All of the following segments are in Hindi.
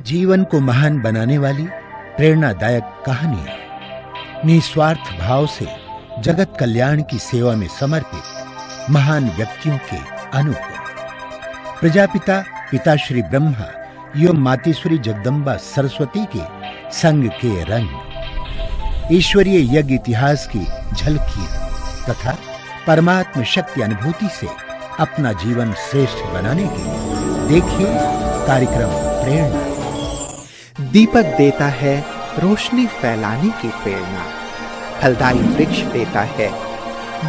जीवन को महान बनाने वाली प्रेरणादायक कहानियां, निस्वार्थ भाव से जगत कल्याण की सेवा में समर्पित महान व्यक्तियों के अनुभव। प्रजापिता पिताश्री ब्रह्मा एवं मातेश्वरी जगदम्बा सरस्वती के संग के रंग, ईश्वरीय यज्ञ इतिहास की झलकियां तथा परमात्म शक्ति अनुभूति से अपना जीवन श्रेष्ठ बनाने के लिए देखिए कार्यक्रम प्रेरणा। दीपक देता है रोशनी फैलाने की प्रेरणा, फलदायी वृक्ष देता है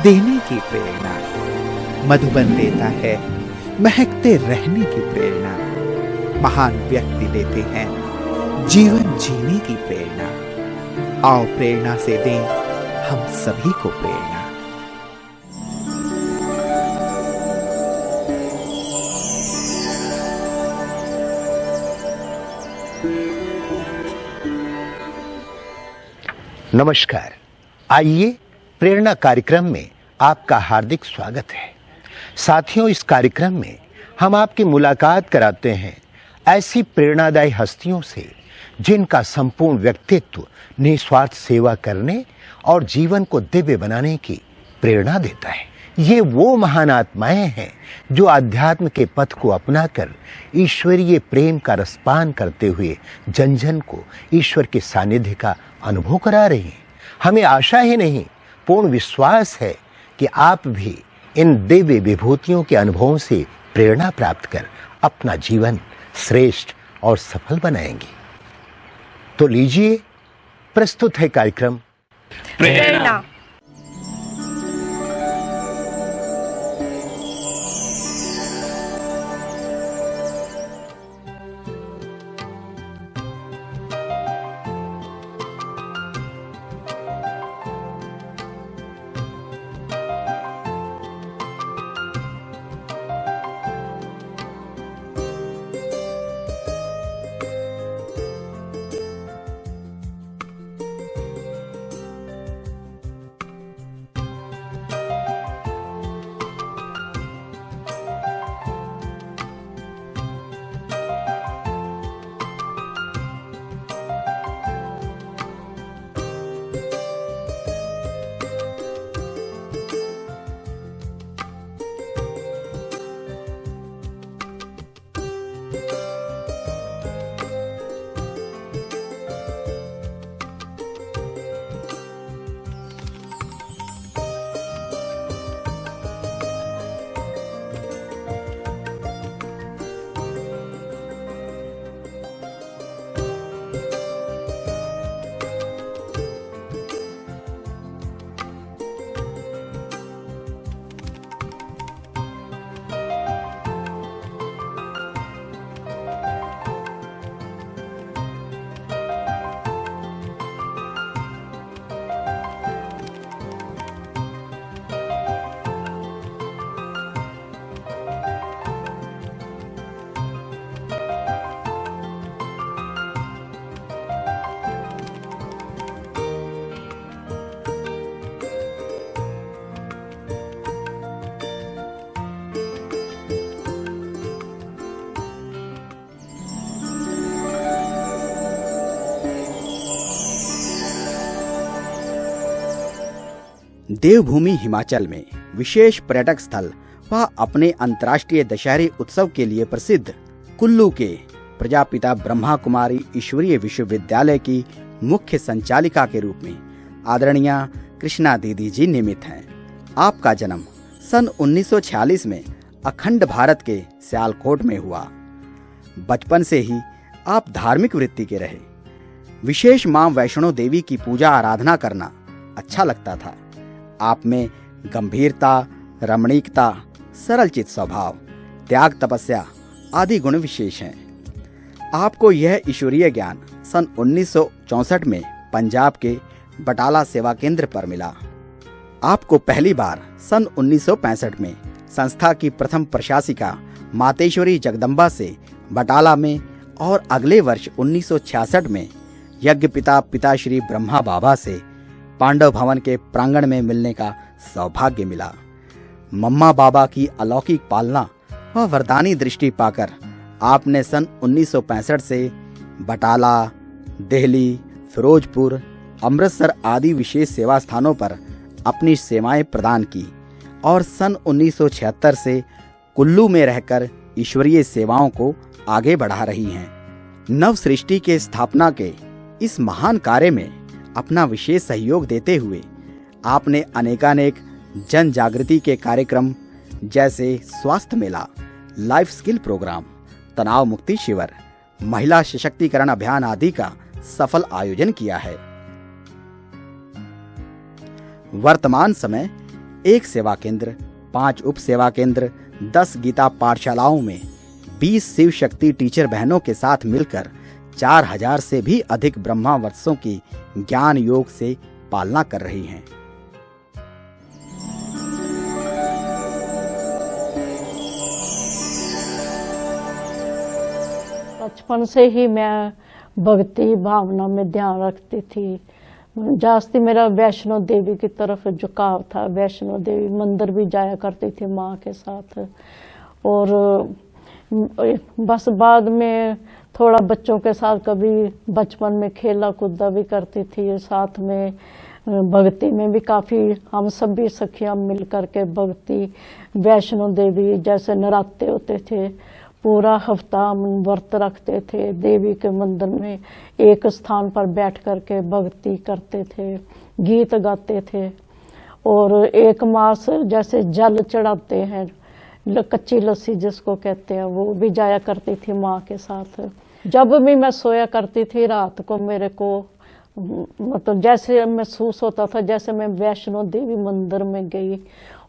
देने की प्रेरणा, मधुबन देता है महकते रहने की प्रेरणा, महान व्यक्ति देते हैं जीवन जीने की प्रेरणा। आओ प्रेरणा से दें हम सभी को प्रेरणा। नमस्कार, आइए प्रेरणा कार्यक्रम में आपका हार्दिक स्वागत है। साथियों, इस कार्यक्रम में हम आपकी मुलाकात कराते हैं ऐसी प्रेरणादायी हस्तियों से जिनका संपूर्ण व्यक्तित्व निस्वार्थ सेवा करने और जीवन को दिव्य बनाने की प्रेरणा देता है। ये वो महान आत्माएं हैं जो आध्यात्म के पथ को अपनाकर ईश्वरीय प्रेम का रसपान करते हुए जन जन को ईश्वर के सानिध्य का अनुभव करा रही हैं। हमें आशा ही नहीं, पूर्ण विश्वास है कि आप भी इन दिव्य विभूतियों के अनुभवों से प्रेरणा प्राप्त कर अपना जीवन श्रेष्ठ और सफल बनाएंगे। तो लीजिए, प्रस्तुत है कार्यक्रम प्रेरणा। देवभूमि हिमाचल में विशेष पर्यटक स्थल व अपने अंतर्राष्ट्रीय दशहरे उत्सव के लिए प्रसिद्ध कुल्लू के प्रजापिता ब्रह्मा कुमारी ईश्वरीय विश्वविद्यालय की मुख्य संचालिका के रूप में आदरणीय कृष्णा दीदी जी निमित्त हैं। आपका जन्म सन 1946 में अखंड भारत के सियालकोट में हुआ। बचपन से ही आप धार्मिक वृत्ति के रहे। विशेष मां वैष्णो देवी की पूजा आराधना करना अच्छा लगता था। आप में गंभीरता, रमणीकता, सरल चित स्वभाव, त्याग, तपस्या आदि गुण विशेष हैं। आपको यह ईश्वरीय ज्ञान सन 1964 में पंजाब के बटाला सेवा केंद्र पर मिला। आपको पहली बार सन 1965 में संस्था की प्रथम प्रशासिका मातेश्वरी जगदम्बा से बटाला में और अगले वर्ष 1966 में यज्ञ पिता श्री ब्रह्मा बाबा से पांडव भवन के प्रांगण में मिलने का सौभाग्य मिला। मम्मा बाबा की अलौकिक पालना व वरदानी दृष्टि पाकर आपने सन 1965 से बटाला, दिल्ली, फिरोजपुर, अमृतसर आदि विशेष सेवा स्थानों पर अपनी सेवाएं प्रदान की और सन 1976 से कुल्लू में रहकर ईश्वरीय सेवाओं को आगे बढ़ा रही हैं। नव सृष्टि के स्थापना के इस महान कार्य में अपना विशेष सहयोग देते हुए आपने अनेकानेक जन जागृति के कार्यक्रम जैसे स्वास्थ्य मेला, लाइफ स्किल प्रोग्राम, तनाव मुक्ति शिविर, महिला सशक्तिकरण अभियान आदि का सफल आयोजन किया है। वर्तमान समय 1 सेवा केंद्र, 5 उप सेवा केंद्र, 10 गीता पाठशालाओं में 20 शिव शक्ति टीचर बहनों के साथ मिलकर 4000 से भी अधिक ब्रह्मा वर्षों की ज्ञान योग से पालना कर रही हैं। बचपन से ही मैं भक्ति भावना में ध्यान रखती थी। जास्ती मेरा वैष्णो देवी की तरफ झुकाव था। वैष्णो देवी मंदिर भी जाया करती थी माँ के साथ। और बस बाद में थोड़ा बच्चों के साथ कभी बचपन में खेला कूदा भी करती थी। साथ में भक्ति में भी काफ़ी हम सभी सखियाँ मिल कर के भक्ति वैष्णो देवी जैसे नराते होते थे, पूरा हफ्ता हम व्रत रखते थे। देवी के मंदिर में एक स्थान पर बैठ कर के भक्ति करते थे, गीत गाते थे। और 1 मास जैसे जल चढ़ाते हैं, कच्ची लस्सी जिसको कहते हैं, वो भी जाया करती थी माँ के साथ। जब भी मैं सोया करती थी रात को मेरे को मतलब जैसे महसूस होता था जैसे मैं वैष्णो देवी मंदिर में गई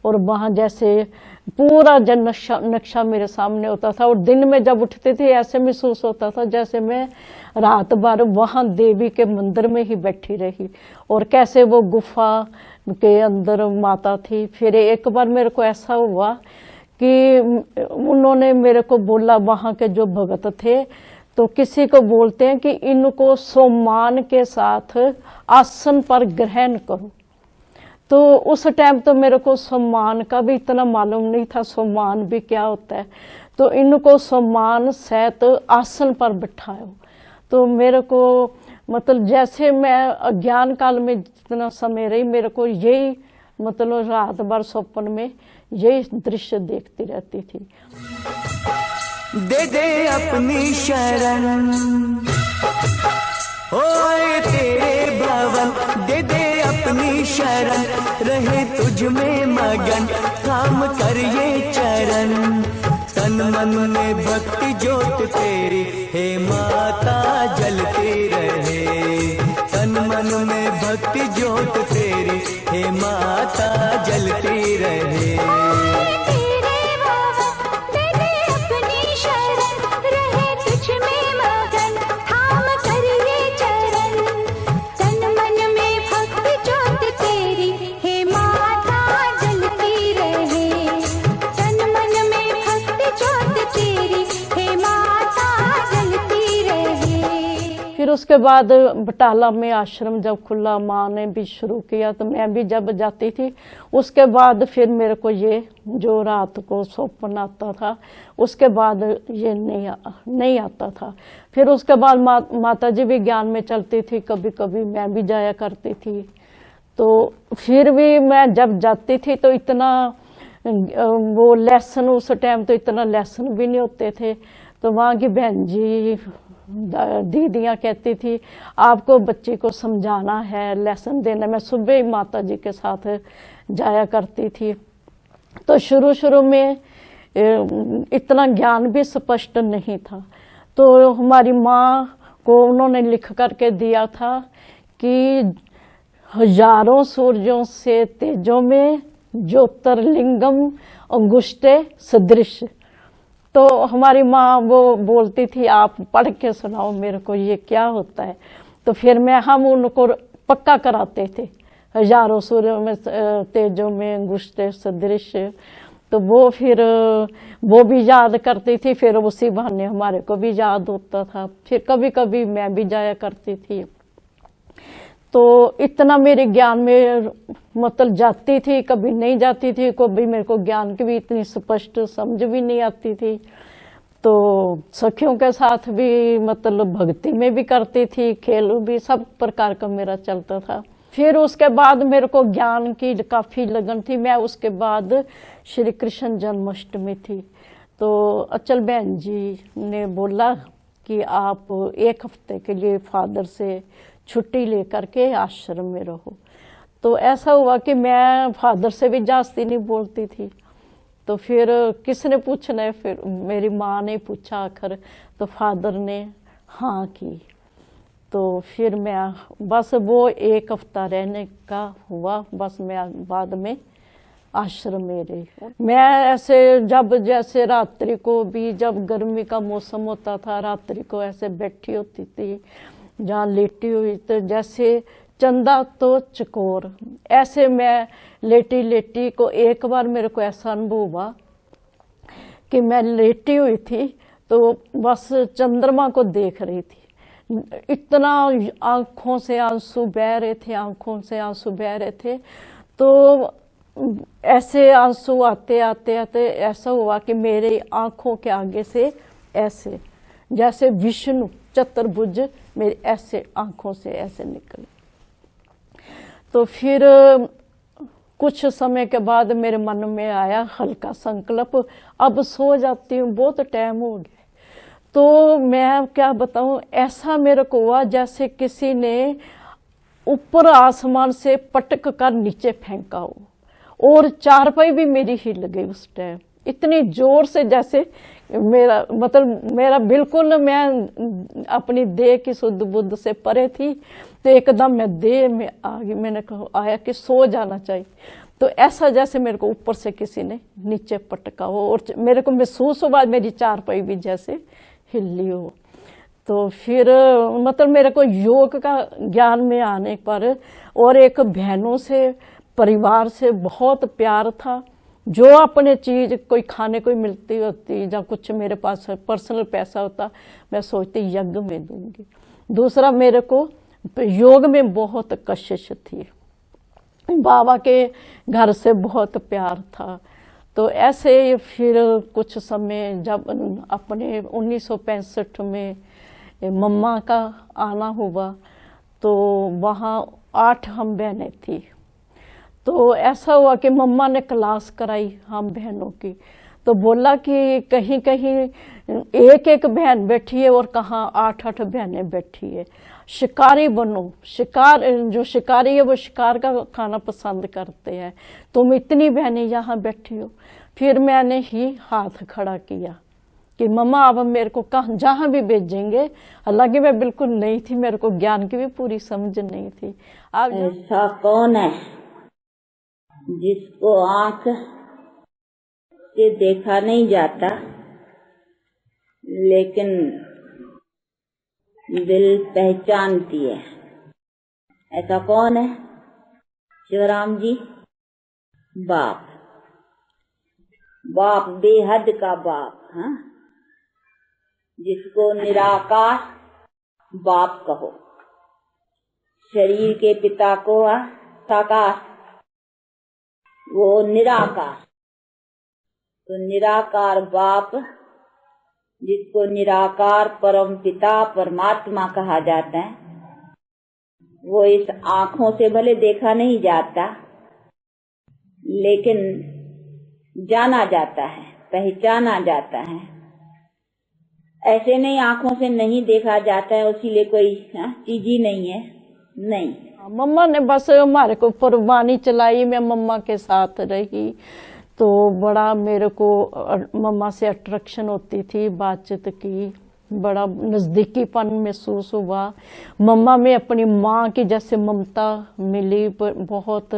और वहाँ जैसे पूरा जन नक्शा मेरे सामने होता था। और दिन में जब उठते थे ऐसे महसूस होता था जैसे मैं रात भर वहाँ देवी के मंदिर में ही बैठी रही और कैसे वो गुफा के अंदर माता थी। फिर एक बार मेरे को ऐसा हुआ कि उन्होंने मेरे को बोला, वहाँ के जो भगत थे तो किसी को बोलते हैं कि इनको सम्मान के साथ आसन पर ग्रहण करो। तो उस टाइम तो मेरे को सम्मान का भी इतना मालूम नहीं था, सम्मान भी क्या होता है। तो इनको सम्मान सहित आसन पर बिठाओ। तो मेरे को मतलब जैसे मैं अज्ञान काल में जितना समय रही मेरे को यही मतलब रात भर स्वप्न में यही दृश्य देखती रहती थी। दे दे अपनी शरण होए तेरे भवन, दे दे अपनी शरण, रहे तुझ में मगन, काम कर ये चरण। तन मन में भक्ति ज्योत तेरी हे माता जलती रहे। तन मन में भक्ति ज्योत तेरी हे माता जलती रहे। फिर उसके बाद बटाला में आश्रम जब खुला, माँ ने भी शुरू किया तो मैं भी जब जाती थी। उसके बाद फिर मेरे को ये जो रात को स्वप्न आता था उसके बाद ये नहीं आता था। फिर उसके बाद माता जी भी ज्ञान में चलती थी, कभी कभी मैं भी जाया करती थी। तो फिर भी मैं जब जाती थी तो इतना वो लेसन उस टाइम तो इतना लेसन भी नहीं होते थे। तो वहाँ की बहन जी दीदियाँ कहती थी आपको बच्ची को समझाना है, लेसन देना। मैं सुबह ही माता जी के साथ जाया करती थी। तो शुरू में इतना ज्ञान भी स्पष्ट नहीं था। तो हमारी माँ को उन्होंने लिख करके दिया था कि हजारों सूर्यों से तेजों में ज्योतिर्लिंगम अंगुष्टे सदृश। तो हमारी माँ वो बोलती थी आप पढ़ के सुनाओ मेरे को ये क्या होता है। तो फिर हम उनको पक्का कराते थे, हजारों सूर्यों में तेजों में अंगुष्टे सदृश। तो वो फिर वो भी याद करती थी, फिर उसी बहाने हमारे को भी याद होता था। फिर कभी कभी मैं भी जाया करती थी। तो इतना मेरे ज्ञान में मतलब जाती थी, कभी नहीं जाती थी, कभी मेरे को ज्ञान की भी इतनी स्पष्ट समझ भी नहीं आती थी। तो सखियों के साथ भी मतलब भक्ति में भी करती थी, खेल भी, सब प्रकार का मेरा चलता था। फिर उसके बाद मेरे को ज्ञान की काफ़ी लगन थी। मैं उसके बाद श्री कृष्ण जन्माष्टमी थी तो अचल बहन जी ने बोला कि आप 1 हफ्ते के लिए फादर से छुट्टी लेकर के आश्रम में रहो। तो ऐसा हुआ कि मैं फादर से भी जास्ती नहीं बोलती थी। तो फिर किसने पूछना है, फिर मेरी माँ ने पूछा आखिर, तो फादर ने हाँ की। तो फिर मैं बस वो 1 हफ्ता रहने का हुआ, बस मैं बाद में आश्रम में रही। मैं ऐसे जब जैसे रात्रि को भी, जब गर्मी का मौसम होता था, रात्रि को ऐसे बैठी होती थी जहाँ लेटी हुई, तो जैसे चंदा तो चकोर, ऐसे मैं लेटी लेटी को एक बार मेरे को ऐसा अनुभव हुआ कि मैं लेटी हुई थी तो बस चंद्रमा को देख रही थी। इतना आंखों से आंसू बह रहे थे, आंखों से आंसू बह रहे थे। तो ऐसे आंसू आते आते आते ऐसा हुआ कि मेरे आंखों के आगे से ऐसे जैसे विष्णु चतुर्भुज मेरे ऐसे आंखों से ऐसे निकले। तो फिर कुछ समय के बाद मेरे मन में आया हल्का संकल्प, अब सो जाती हूँ, बहुत टाइम हो गया। तो मैं क्या बताऊँ, ऐसा मेरे को हुआ जैसे किसी ने ऊपर आसमान से पटक कर नीचे फेंका हो, और चारपाई भी मेरी हिल गई उस टाइम इतनी जोर से, जैसे मेरा बिल्कुल, मैं अपनी देह की शुद्ध बुद्ध से परे थी। तो एकदम मैं देह में आ गई, मैंने कहा आया कि सो जाना चाहिए। तो ऐसा जैसे मेरे को ऊपर से किसी ने नीचे पटका हो, और मेरे को महसूस हुआ मेरी चारपाई भी जैसे हिली हो। तो फिर मतलब मेरे को योग का ज्ञान में आने पर, और एक बहनों से, परिवार से बहुत प्यार था। जो अपने चीज़ कोई खाने को मिलती होती, या कुछ मेरे पास पर्सनल पैसा होता, मैं सोचती यज्ञ में दूंगी। दूसरा, मेरे को योग में बहुत कशिश थी, बाबा के घर से बहुत प्यार था। तो ऐसे फिर कुछ समय जब अपने 1965 में मम्मा का आना हुआ, तो वहाँ 8 हम बहनें थी। तो ऐसा हुआ कि मम्मा ने क्लास कराई हम बहनों की, तो बोला कि कहीं कहीं एक एक बहन बैठी है और कहाँ 8-8 बहनें बैठी है, शिकारी बनो। शिकार, जो शिकारी है वो शिकार का खाना पसंद करते हैं, तुम इतनी बहनें यहाँ बैठी हो। फिर मैंने ही हाथ खड़ा किया कि मम्मा अब मेरे को कहाँ जहाँ भी भेजेंगे। हालांकि मैं बिल्कुल नहीं थी, मेरे को ज्ञान की भी पूरी समझ नहीं थी। अब ऐसा कौन है जिसको आंख से देखा नहीं जाता, लेकिन दिल पहचानती है? ऐसा कौन है शिवराम जी? बाप, बाप बेहद का बाप, हाँ, जिसको निराकार बाप कहो। शरीर के पिता को साकार, वो निराकार। तो निराकार बाप, जिसको निराकार परम पिता परमात्मा कहा जाता है, वो इस आँखों से भले देखा नहीं जाता, लेकिन जाना जाता है, पहचाना जाता है। ऐसे नहीं आँखों से नहीं देखा जाता है, इसीलिए कोई चीज ही नहीं है, नहीं। मम्मा ने बस हमारे को कुर्बानी चलाई, मैं मम्मा के साथ रही। तो बड़ा मेरे को मम्मा से अट्रैक्शन होती थी, बातचीत की, बड़ा नज़दीकीपन महसूस हुआ। मम्मा में अपनी माँ की जैसे ममता मिली, बहुत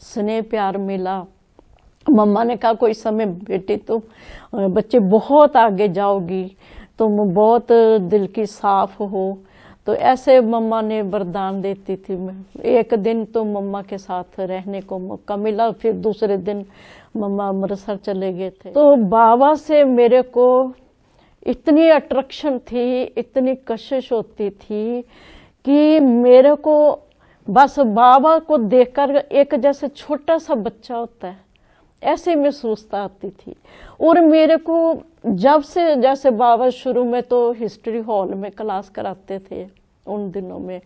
स्नेह प्यार मिला। मम्मा ने कहा कोई समय बेटी तुम बच्चे बहुत आगे जाओगी, तुम बहुत दिल की साफ हो। तो ऐसे मम्मा ने वरदान देती थी। एक दिन तो मम्मा के साथ रहने को मौका मिला, फिर दूसरे दिन मम्मा अमृतसर चले गए थे। तो बाबा से मेरे को इतनी अट्रैक्शन थी, इतनी कशिश होती थी कि मेरे को बस बाबा को देखकर, एक जैसे छोटा सा बच्चा होता है ऐसे महसूसता आती थी। और मेरे को जब से, जैसे बाबा शुरू में तो हिस्ट्री हॉल में क्लास कराते थे उन दिनों में,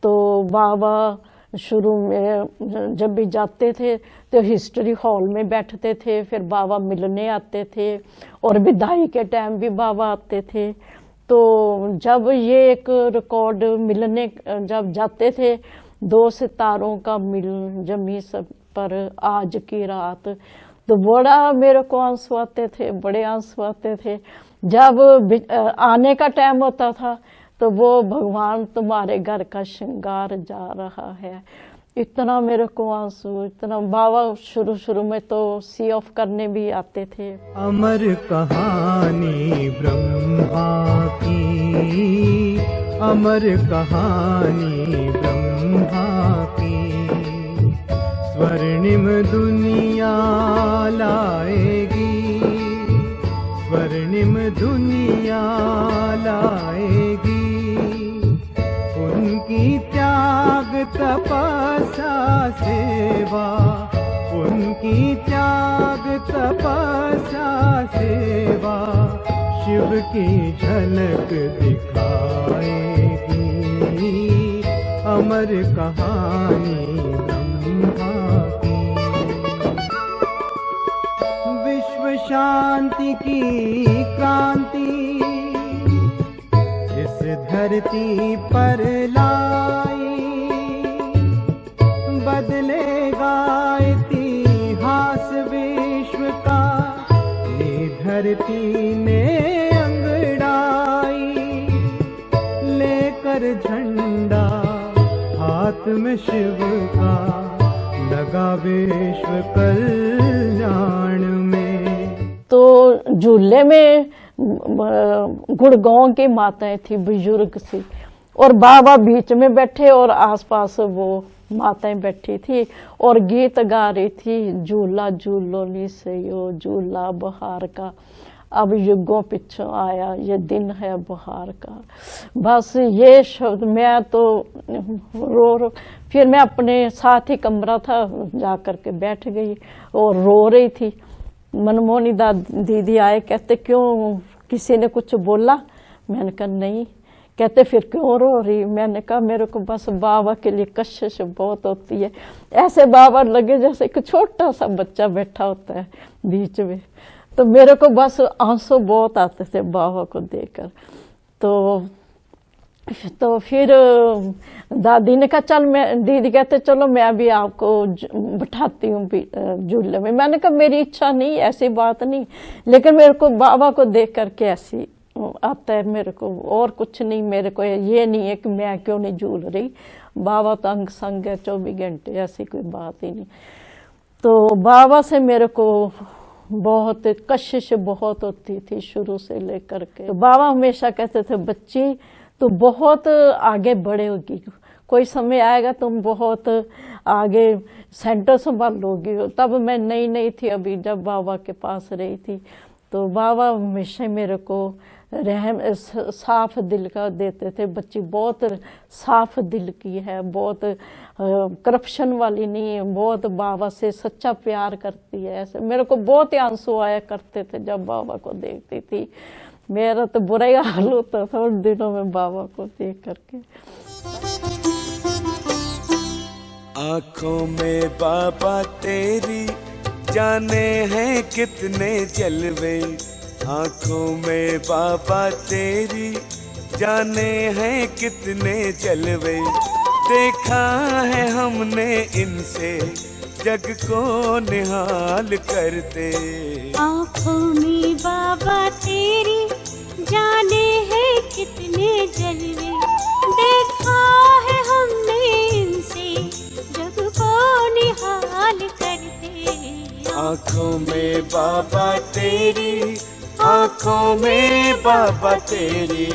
तो बाबा शुरू में जब भी जाते थे तो हिस्ट्री हॉल में बैठते थे, फिर बाबा मिलने आते थे, और विदाई के टाइम भी बाबा आते थे। तो जब ये एक रिकॉर्ड मिलने जब जाते थे, 2 सितारों का मिल जमी सब पर आज की रात, तो बड़ा मेरे को आंसू आते थे, बड़े आंसू आते थे। जब आने का टाइम होता था तो वो भगवान तुम्हारे घर का श्रृंगार जा रहा है, इतना मेरे को आंसू, इतना। बाबा शुरू में तो सी ऑफ करने भी आते थे। अमर कहानी ब्रह्मा की, अमर कहानी ब्रह्मा की, स्वर्णिम दुनिया लाएगी, स्वर्णिम दुनिया लाएगी। उनकी त्याग तपस्या सेवा, उनकी त्याग तपस्या सेवा, शिव की झलक दिखाएगी, अमर कहानी ब्रह्मा की। विश्व शांति की क्रांति इस धरती पर लाई, बदलेगा इतिहास विश्व का, ये धरती ने अंगड़ाई, लेकर झंडा हाथ में शिव का, लगा विश्व कल्याण में। तो झूले में गुड़गांव की माताएं थी, बुजुर्ग सी, और बाबा बीच में बैठे और आसपास वो माताएं बैठी थी और गीत गा रही थी, झूला झूलो नी सयो झूला बहार का, अब युगों पीछे आया ये दिन है बहार का। बस ये शब्द मैं तो रो फिर मैं अपने साथ ही कमरा था, जा कर के बैठ गई और रो रही थी। मनमोहनी दीदी आए, कहते क्यों, किसी ने कुछ बोला? मैंने कहा नहीं। कहते फिर क्यों रो रही? मैंने कहा मेरे को बस बाबा के लिए कशिश बहुत होती है। ऐसे बाबा लगे जैसे एक छोटा सा बच्चा बैठा होता है बीच में, तो मेरे को बस आंसू बहुत आते थे बाबा को देखकर। तो फिर दादी ने कहा चल, मैं, दीदी कहते चलो मैं भी आपको बैठाती हूँ झूले में। मैंने कहा मेरी इच्छा नहीं, ऐसी बात नहीं, लेकिन मेरे को बाबा को देख करके ऐसी आता है मेरे को, और कुछ नहीं। मेरे को ये नहीं है कि मैं क्यों नहीं झूल रही, बाबा तो अंग संग है 24 घंटे, ऐसी कोई बात ही नहीं। तो बाबा से मेरे को बहुत कशिश बहुत होती थी शुरू से लेकर के। तो बाबा हमेशा कहते थे बच्ची तो बहुत आगे बढ़ोगी, कोई समय आएगा तुम बहुत आगे सेंटर संभालोगी। तब मैं नई थी अभी जब बाबा के पास रही थी, तो बाबा हमेशा मेरे को रहम साफ दिल का देते थे, बच्ची बहुत साफ दिल की है, बहुत करप्शन वाली नहीं है, बहुत बाबा से सच्चा प्यार करती है। ऐसे मेरे को बहुत ही आंसू आया करते थे जब बाबा को देखती थी। मेरा तो बुरा ही हाल होता था उन दिनों में बाबा को देख करके। आँखों में बाबा तेरी जाने हैं कितने जलवे, आँखों में बाबा तेरी जाने हैं कितने जलवे, देखा है हमने इनसे जग को निहाल करते। आँखों में बाबा तेरी जाने हैं कितने जलवे, देखा है हमने इनसे जग को निहाल करते। आँखों में बाबा तेरी, आँखों में बाबा तेरी।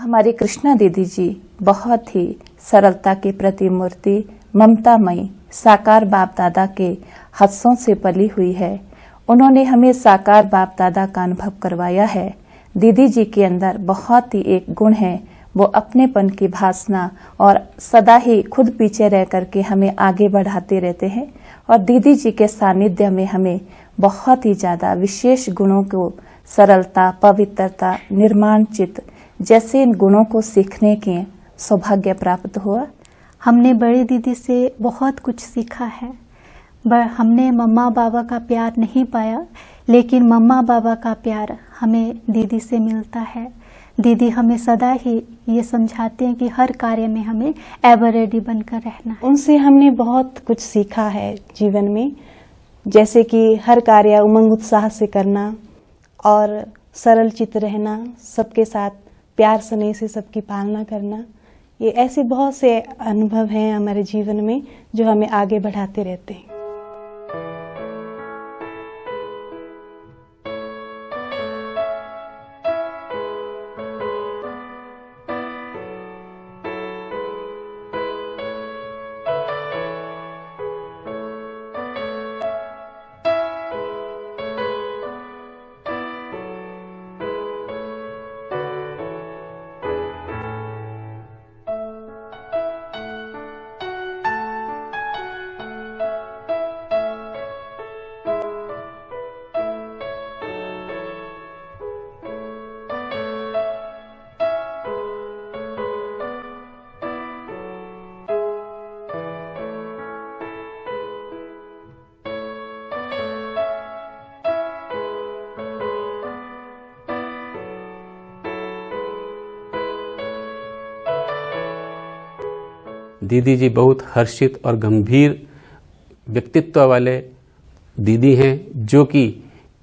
हमारी कृष्णा दीदी जी बहुत ही सरलता की प्रतिमूर्ति, ममतामयी, साकार बाप दादा के हाथों से पली हुई है। उन्होंने हमें साकार बाप दादा का अनुभव करवाया है। दीदी जी के अंदर बहुत ही एक गुण है, वो अपनेपन की भावना और सदा ही खुद पीछे रह करके हमें आगे बढ़ाते रहते हैं। और दीदी जी के सानिध्य में हमें बहुत ही ज्यादा विशेष गुणों को, सरलता, पवित्रता, निर्माण चित्त जैसे इन गुणों को सीखने के सौभाग्य प्राप्त हुआ। हमने बड़ी दीदी से बहुत कुछ सीखा है। हमने मम्मा बाबा का प्यार नहीं पाया, लेकिन मम्मा बाबा का प्यार हमें दीदी से मिलता है। दीदी हमें सदा ही ये समझाते हैं कि हर कार्य में हमें एवर रेडी बनकर रहना है। उनसे हमने बहुत कुछ सीखा है जीवन में, जैसे कि हर कार्य उमंग उत्साह से करना और सरल चित्त रहना, सबके साथ प्यार स्नेह से सबकी पालना करना। ये ऐसे बहुत से अनुभव हैं हमारे जीवन में जो हमें आगे बढ़ाते रहते हैं। दीदी जी बहुत हर्षित और गंभीर व्यक्तित्व वाले दीदी हैं, जो कि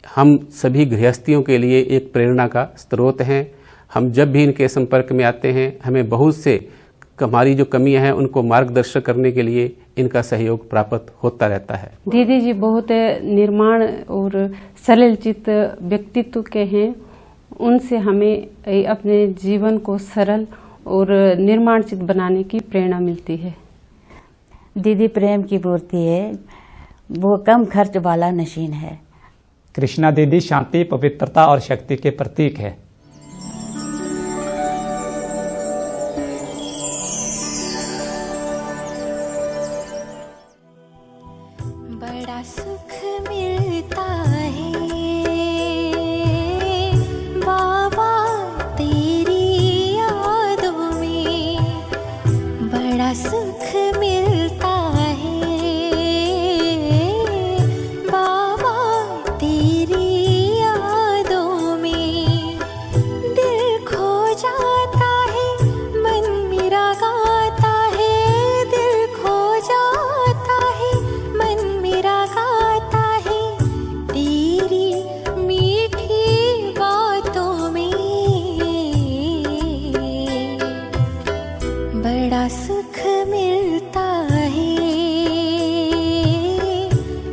हम सभी गृहस्थियों के लिए एक प्रेरणा का स्रोत हैं। हम जब भी इनके संपर्क में आते हैं, हमें बहुत से हमारी जो कमियां हैं उनको मार्गदर्शन करने के लिए इनका सहयोग प्राप्त होता रहता है। दीदी जी बहुत निर्माण और सरल चित्त व्यक्तित्व के हैं। उनसे हमें अपने जीवन को सरल और निर्माण चित्त बनाने की प्रेरणा मिलती है। दीदी प्रेम की मूर्ति है, वो कम खर्च वाला मशीन है। कृष्णा दीदी शांति, पवित्रता और शक्ति के प्रतीक है। बड़ा सुख मिलता है बाबा तेरी यादों में, बड़ा सुख मिलता है बाबा तेरी यादों में। दिल खो जाता है, मन मेरा गाता है, दिल खो जाता है, मन मेरा गाता है तेरी मीठी बातों में। बड़ा सुख मिलता है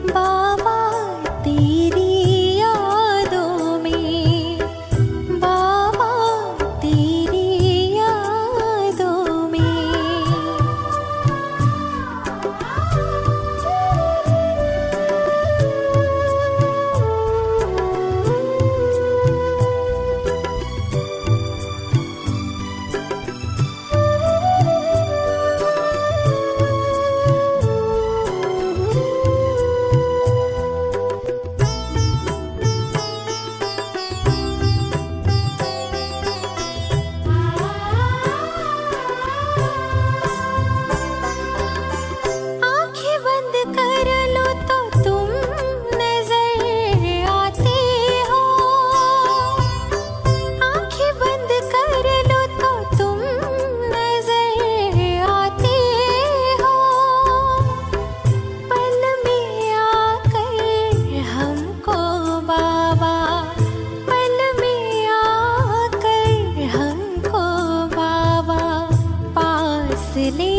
बाबा तेरी यादों में, बाबा तेरी यादों में। आँखें बंद कर लो तो तुम नजर आते हो, आँखें बंद कर लो तो तुम नजर आते हो। पल में आकर हमको बाबा, पल में आकर हमको बाबा पास ले